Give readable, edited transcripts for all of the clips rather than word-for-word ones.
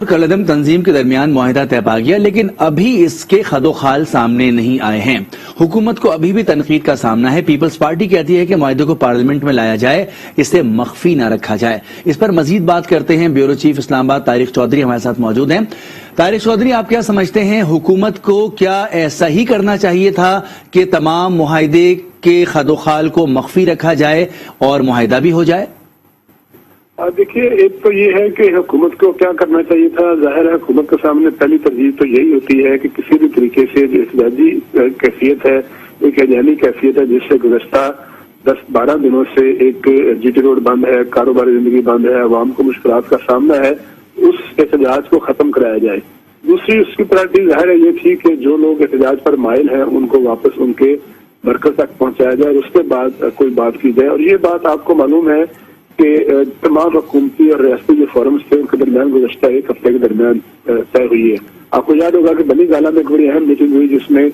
कलदम तंजीम के दरमियान मुआहिदा तय पा गया, लेकिन अभी इसके खदोखाल सामने नहीं आए हैं। हुकूमत को अभी भी तनकीद का सामना है। पीपल्स पार्टी कहती है कि मुआहिदे को पार्लियामेंट में लाया जाए, इसे मख्फी न रखा जाए। इस पर मजीद बात करते हैं ब्यूरो चीफ इस्लामाबाद तारिक चौधरी हमारे साथ मौजूद हैं। तारिक चौधरी, आप क्या समझते हैं, हुकूमत को क्या ऐसा ही करना चाहिए था कि तमाम मुआहिदे के खदोखाल को मख्फी रखा जाए और मुआहिदा भी हो जाए? देखिए, एक तो ये है कि हुकूमत को क्या करना चाहिए था। जाहिर है हुकूमत के सामने पहली तरजीह तो यही होती है कि किसी भी तरीके से जो एहतजाजी कैफियत है, एक एजानी कैफियत है जिससे गुज़श्ता 10-12 दिनों से एक जीटी रोड बंद है, कारोबारी जिंदगी बंद है, आवाम को मुश्किलात का सामना है, उस एहतजाज को खत्म कराया जाए। दूसरी उसकी प्रायोरिटी जाहिर है ये थी कि जो लोग एहतजाज पर माइल हैं उनको वापस उनके मरकज तक पहुंचाया जाए, उसके बाद कोई बात की जाए। और ये बात आपको मालूम है कि तमाम हुकूमती और रियासती जो फोरम्स थे उनके दरमियान गुज़श्ता एक हफ्ते के दरमियान तय हुई है। आपको याद होगा कि बनी गाला में एक बड़ी अहम मीटिंग हुई जिसमें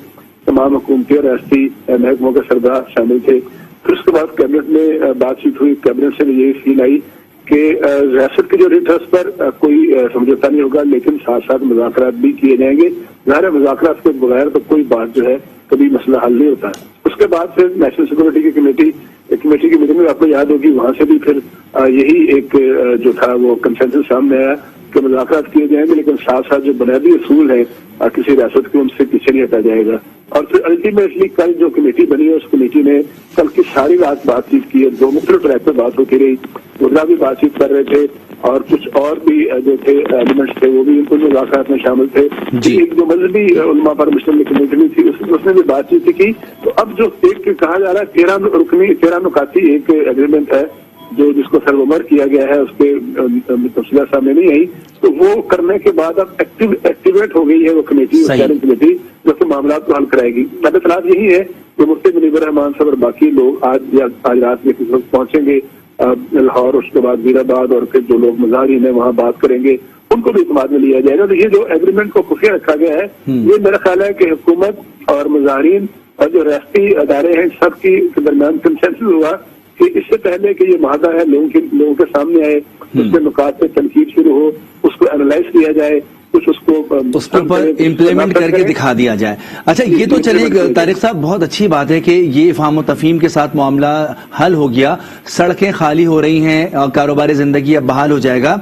तमाम हुकूमती और रियासती महकमों के सरबराह शामिल थे। फिर उसके बाद कैबिनेट में बातचीत हुई। कैबिनेट से भी यही फील आई कि रियासत की जो रेट है उस पर कोई समझौता नहीं होगा, लेकिन साथ साथ मुज़ाकरात भी किए जाएंगे। ज़ाहिर मुज़ाकरात के बगैर तो कोई बात जो है कभी मसला हल नहीं होता। उसके बाद फिर नेशनल सिक्योरिटी की कमेटी की मीटिंग में आपको याद होगी, वहां से भी फिर यही एक जो था वो कंसेंसस सामने आया कि मुज़ाकरात किए जाएंगे, लेकिन साथ साथ जो बुनियादी असूल है किसी रियासत के उनसे पीछे नहीं हटा जाएगा। और फिर अल्टीमेटली कल जो कमेटी बनी है उस कमेटी ने कल की सारी रात बातचीत की है। दो मुख्तलिफ ट्रैक पर बात होती रही। मुद्रा भी बातचीत कर रहे थे और कुछ और भी जो थे एलिमेंट्स थे वो भी उनको मुज़ाकरात में शामिल थे। एक जो मजहबी उलमा पर मुश्तमिल कमेटी थी उसने भी बातचीत की। तो अब जो एक कहा जा रहा है 13 नुकाती एक एग्रीमेंट है जो जिसको सर्वमर किया गया है, उसके तफसील सामने नहीं आई, तो वो करने के बाद अब एक्टिवेट हो गई है वो कमेटी, कमेटी जो कि मामला को हल कराएगी। अब इतलात यही है कि मुफ्ती मुनीबर रहमान साहब और बाकी लोग आज रात में किस वक्त पहुंचेंगे लाहौर, उसके बाद वीराबाद, और फिर जो लोग मुजाहिरीन है वहां बात करेंगे, उनको भी इत्मीनान में लिया जाएगा। तो ये जो एग्रीमेंट को खुफिया रखा गया है ये मेरा ख्याल है कि हुकूमत और मुजाहिरीन और जो रियासती अदारे हैं सबकी दरमियान कंसेंसस हुआ कि इससे पहले कि ये माहदा है लोगों के सामने आए, उसके नुकात पे तनकीद शुरू हो, उसको एनालाइज किया जाए, कुछ उसके ऊपर इम्प्लीमेंट करके दिखा दिया जाए। अच्छा, ये तो चलिए तारिक साहब, बहुत अच्छी बात है कि ये इफ़हाम व तफ़हीम के साथ मामला हल हो गया, सड़कें खाली हो रही हैं, कारोबारी जिंदगी अब बहाल हो जाएगा।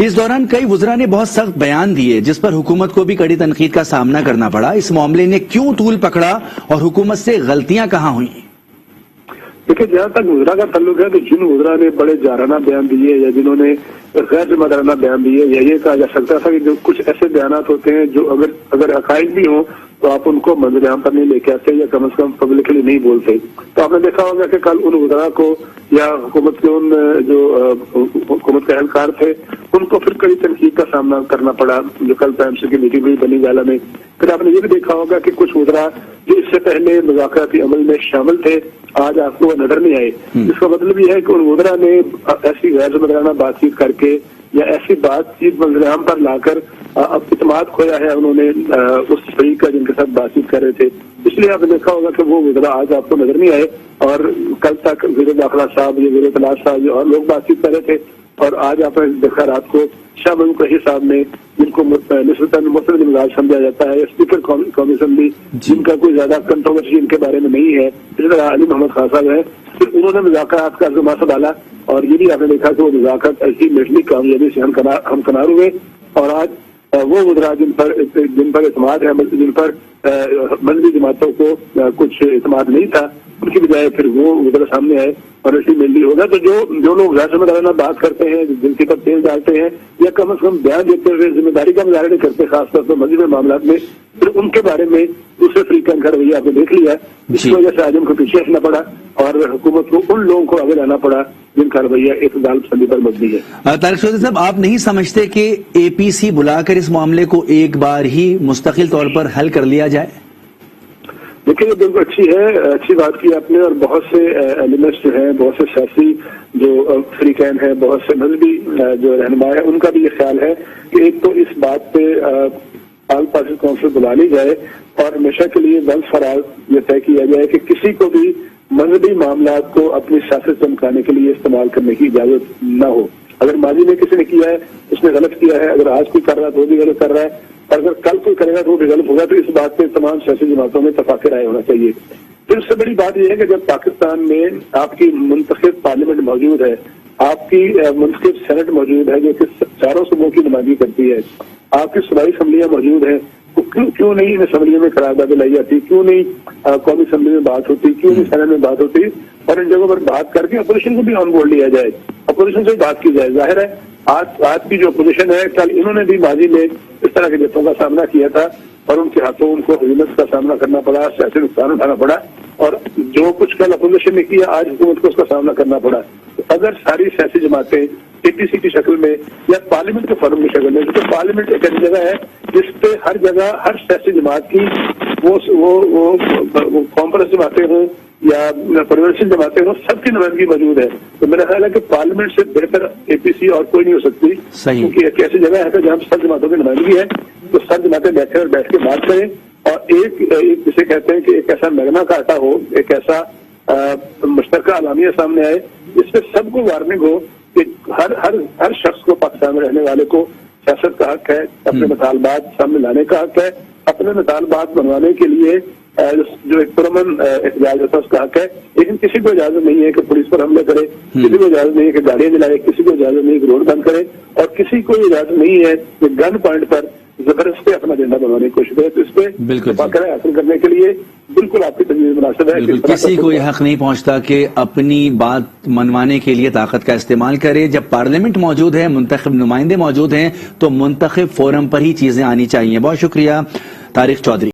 इस दौरान कई वज़रा ने बहुत सख्त बयान दिए जिस पर हुकूमत को भी कड़ी तनकीद का सामना करना पड़ा। इस मामले ने क्यों तूल पकड़ा और हुकूमत से गलतियां कहाँ हुई? देखिए, जहाँ तक वज़रा का ताल्लुक है तो जिन वज़रा ने बड़े जाराना बयान दिए या जिन्होंने गैर जिम्मेदाराना बयान दिए, या ये कहा जा सकता था कि जो कुछ ऐसे बयान होते हैं जो अगर हक़ाइक़ भी हों तो आप उनको मंजर-ए-आम पर नहीं लेके आते या कम से कम पब्लिकली नहीं बोलते। तो आपने देखा होगा कि कल उन वज़रा को या हुकूमत के उन जो हुकूमत के एहलकार थे उनको फिर कड़ी तनकीद का सामना करना पड़ा। जो कल टाइम्स की मीटिंग हुई बनी गाला में, फिर आपने ये भी देखा होगा कि कुछ वज़रा जो इससे पहले मुज़ाकराती अमल में शामिल थे आज आपको नजर नहीं आए। इसका मतलब ये है कि उन वज़रा ने ऐसी गैर जिम्मेदाराना बातचीत करके या ऐसी बातचीत मंजर-ए-आम पर लाकर अब इत्मीनान खोया है उन्होंने उस फरीक का जिनके साथ बातचीत कर रहे थे। इसलिए आपने देखा होगा कि वो वज़रा आज आपको नजर नहीं आए और कल तक वज़ीर दाखिला साहब या वज़ीर इत्तलात साहब और लोग बातचीत कर रहे थे, और आज आपने देखा रात को शाह महमूद कुरैशी साहब ने, जिनको निस्बतन मुस्तकिल मिजाज समझा जाता है, स्पीकर कौमी असेंबली जिनका कोई ज्यादा कंट्रोवर्सी इनके बारे में नहीं है, इसी तरह अली मोहम्मद खान साहब है, फिर उन्होंने मुज़ाकरात का ज़िम्मा संभाला और ये भी आपने देखा कि वो मुज़ाकरात अल्टीमेटली कामयाबी से हमकनार हुए। और आज वो वज़रा जिन पर इत्मीनान है, जिन पर मजहबी जमातों को कुछ इत्मीनान नहीं था, उनकी बजाय फिर वो वज़रा सामने आए और अल्टीमेटली होगा। तो जो लोग गैर जिम्मेदाराना बात करते हैं, जिनके पर तेल डालते हैं या कम से कम बयान देते हुए जिम्मेदारी का मुजाहरा नहीं करते, खासतौर पर मजहबी मामला में, फिर उनके बारे में दूसरे तरीके का रवैया आपने देख लिया। इस वजह से आज उनको पीछे हटना पड़ा और हुकूमत को उन लोगों को आगे लाना पड़ा जिनका रवैया इत्मीनान पसंदी पर मबनी है। तारिक चौधरी साहब, आप नहीं समझते कि APC बुलाकर इस मामले को एक बार ही मुस्तकिल तौर पर हल कर लिया जाए? देखिए, ये बिल्कुल अच्छी बात की आपने, और बहुत से एलिमेंट्स जो हैं, बहुत से सियासी जो फ्रीकैन है, बहुत से मजहबी जो रहनुमा है, उनका भी ये ख्याल है कि एक तो इस बात पे ऑल पार्टी काउंसिल बुला ली जाए और हमेशा के लिए वंस फॉर ऑल ये तय किया जाए कि किसी को भी मजहबी मामला को अपनी सियासत चमकाने के लिए इस्तेमाल करने की इजाजत न हो। اگر ماضی میں کسی نے کیا ہے اس نے غلط کیا ہے، اگر آج کوئی کر رہا ہے تو وہ بھی غلط کر رہا ہے، اور اگر کل کوئی کرے گا تو وہ بھی غلط ہوگا، تو اس بات پہ تمام سیاسی جماعتوں میں اتفاق رائے ہونا چاہیے۔ پھر اس سے بڑی بات یہ ہے کہ جب پاکستان میں آپ کی منتخب پارلیمنٹ موجود ہے، آپ کی منتخب سینٹ موجود ہے جو کہ چاروں صوبوں کی نمائندگی کرتی ہے، آپ کی صوبائی اسمبلیاں موجود ہیں، کیوں نہیں ان اسمبلیوں میں قراردادیں لائی جاتی، کیوں نہیں قومی اسمبلی میں بات ہوتی، کیوں نہیں سینٹ میں بات ہوتی، اور ان جگہوں پر بات کر کے اپوزیشن کو بھی آن بورڈ لیا جائے، اپوزیشن سے بات کی جائے۔ ظاہر ہے آج کی جو اپوزیشن ہے، کل انہوں نے بھی ماضی میں اس طرح کے جتوں کا سامنا کیا تھا اور ان کے ہاتھوں ان کو ہزیمت کا سامنا کرنا پڑا، سیاسی نقصان اٹھانا پڑا، اور جو کچھ کل اپوزیشن نے کیا آج حکومت کو اس کا سامنا کرنا پڑا۔ اگر ساری سیاسی جماعتیں اے پی سی کی شکل میں یا پارلیمنٹ کے فورم کی شکل میں، کیونکہ پارلیمنٹ ایک ایسی جگہ ہے جس پہ ہر جگہ ہر سیاسی جماعت کی وہ کانفرنس جماعتیں ہوں یا پروینشل جماعتیں ہوں، سب کی نمائندگی موجود ہے، تو میرا خیال ہے کہ پارلیمنٹ سے بہتر اے پی سی اور کوئی نہیں ہو سکتی، کیونکہ ایک ایسی جگہ ہے جہاں سب جماعتوں کی نمائندگی ہے، تو سب جماعتیں بیٹھ کے بات کریں، اور ایک جسے کہتے ہیں کہ ایک ایسا میگنا کارٹا ہو، ایک ایسا مشترکہ اعلامیہ سامنے آئے جس پہ سب کو وارننگ ہو کہ ہر شخص کو پاکستان میں رہنے والے کو سیاست کا حق ہے، اپنے مطالبات سامنے لانے کا حق ہے، اپنے مطالبات بنوانے کے لیے جو ایک پرامن احتجاج ہوتا ہے اس کا حق ہے، لیکن کسی کو اجازت نہیں ہے کہ پولیس پر حملے کرے، کسی کو اجازت نہیں ہے کہ گاڑیاں جلائے، کسی کو اجازت نہیں ہے کہ روڈ بند کرے، اور کسی کو اجازت نہیں ہے کہ گن پوائنٹ پر زبردستی اپنا ایجنڈا بنوانے کی کوشش کرے۔ تو اس پہ اتفاق رائے حاصل کرنے کے لیے بالکل آپ کی تجویز مناسب ہے۔ کسی کو یہ حق نہیں پہنچتا کہ اپنی بات منوانے کے لیے طاقت کا استعمال کرے۔ جب پارلیمنٹ موجود ہے، منتخب نمائندے موجود ہیں، تو منتخب فورم پر ہی چیزیں آنی چاہیے۔ بہت شکریہ طارق چودھری۔